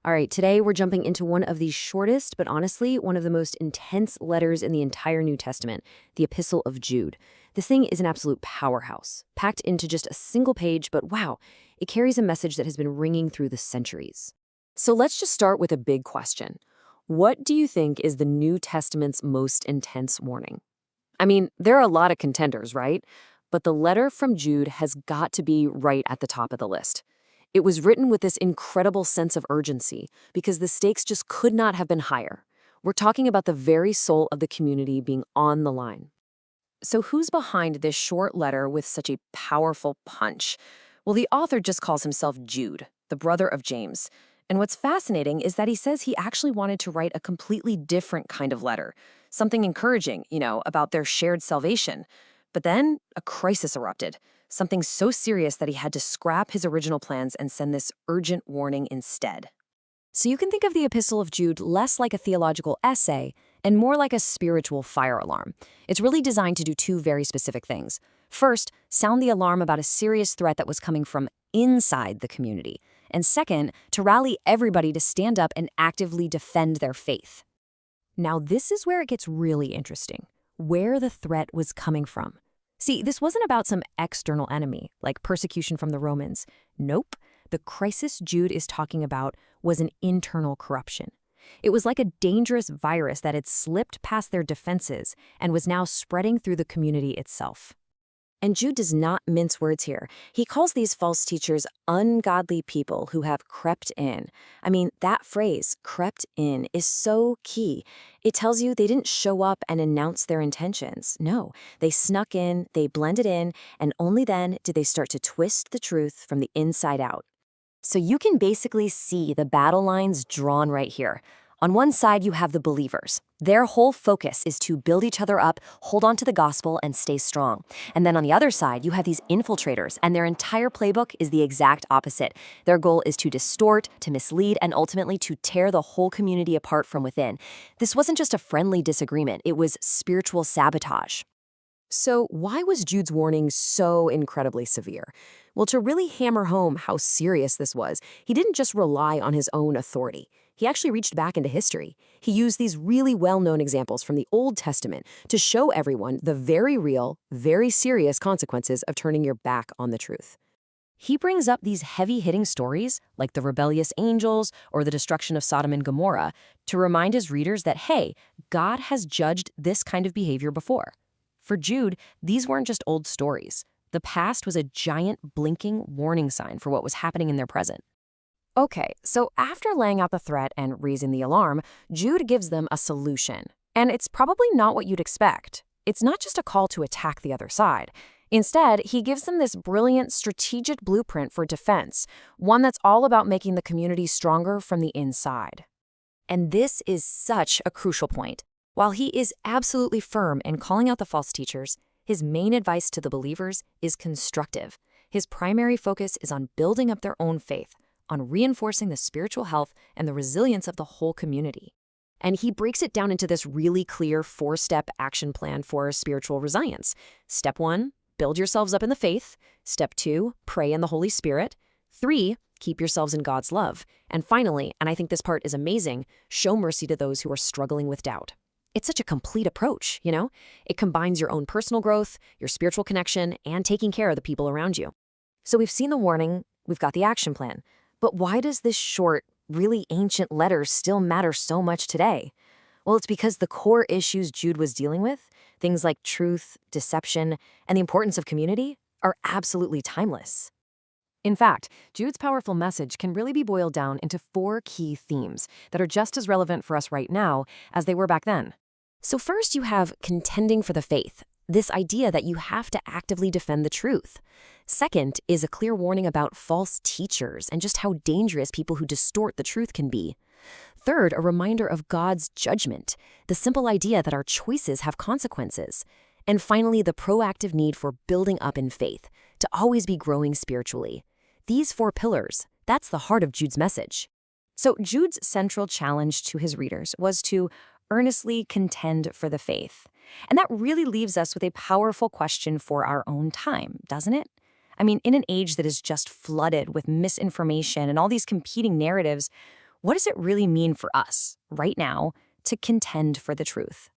All right, today we're jumping into one of the shortest, but honestly, one of the most intense letters in the entire New Testament, the Epistle of Jude. This thing is an absolute powerhouse, packed into just a single page, but wow, it carries a message that has been ringing through the centuries. So let's just start with a big question. What do you think is the New Testament's most intense warning? I mean, there are a lot of contenders, right? But the letter from Jude has got to be right at the top of the list. It was written with this incredible sense of urgency because the stakes just could not have been higher. We're talking about the very soul of the community being on the line. So who's behind this short letter with such a powerful punch? Well, the author just calls himself Jude, the brother of James. And what's fascinating is that he says he actually wanted to write a completely different kind of letter, something encouraging, about their shared salvation. But then a crisis erupted, something so serious that he had to scrap his original plans and send this urgent warning instead. So you can think of the Epistle of Jude less like a theological essay and more like a spiritual fire alarm. It's really designed to do two very specific things. First, sound the alarm about a serious threat that was coming from inside the community. And second, to rally everybody to stand up and actively defend their faith. Now, this is where it gets really interesting, where the threat was coming from. See, this wasn't about some external enemy, like persecution from the Romans. Nope. The crisis Jude is talking about was an internal corruption. It was like a dangerous virus that had slipped past their defenses and was now spreading through the community itself. And Jude does not mince words here. He calls these false teachers ungodly people who have crept in. I mean, that phrase, crept in, is so key. It tells you they didn't show up and announce their intentions. No, they snuck in, they blended in, and only then did they start to twist the truth from the inside out. So you can basically see the battle lines drawn right here. On one side, you have the believers. Their whole focus is to build each other up, hold on to the gospel, and stay strong. And then on the other side, you have these infiltrators, and their entire playbook is the exact opposite. Their goal is to distort, to mislead, and ultimately to tear the whole community apart from within. This wasn't just a friendly disagreement, it was spiritual sabotage. So why was Jude's warning so incredibly severe? Well, to really hammer home how serious this was, he didn't just rely on his own authority. He actually reached back into history. He used these really well-known examples from the Old Testament to show everyone the very real, very serious consequences of turning your back on the truth. He brings up these heavy-hitting stories, like the rebellious angels or the destruction of Sodom and Gomorrah, to remind his readers that, hey, God has judged this kind of behavior before. For Jude, these weren't just old stories. The past was a giant blinking warning sign for what was happening in their present. Okay, so after laying out the threat and raising the alarm, Jude gives them a solution. And it's probably not what you'd expect. It's not just a call to attack the other side. Instead, he gives them this brilliant strategic blueprint for defense, one that's all about making the community stronger from the inside. And this is such a crucial point. While he is absolutely firm in calling out the false teachers, his main advice to the believers is constructive. His primary focus is on building up their own faith, on reinforcing the spiritual health and the resilience of the whole community. And he breaks it down into this really clear 4-step action plan for spiritual resilience. Step 1, build yourselves up in the faith. Step 2, pray in the Holy Spirit. 3, keep yourselves in God's love. And finally, and I think this part is amazing, show mercy to those who are struggling with doubt. It's such a complete approach, It combines your own personal growth, your spiritual connection, and taking care of the people around you. So we've seen the warning, we've got the action plan. But why does this short, really ancient letter still matter so much today? Well, it's because the core issues Jude was dealing with, things like truth, deception, and the importance of community, are absolutely timeless. In fact, Jude's powerful message can really be boiled down into 4 key themes that are just as relevant for us right now as they were back then. So first, you have contending for the faith, this idea that you have to actively defend the truth. Second is a clear warning about false teachers and just how dangerous people who distort the truth can be. Third, a reminder of God's judgment, the simple idea that our choices have consequences. And finally, the proactive need for building up in faith, to always be growing spiritually. These 4 pillars, that's the heart of Jude's message. So Jude's central challenge to his readers was to earnestly contend for the faith. And that really leaves us with a powerful question for our own time, doesn't it? I mean, in an age that is just flooded with misinformation and all these competing narratives, what does it really mean for us, right now, to contend for the truth?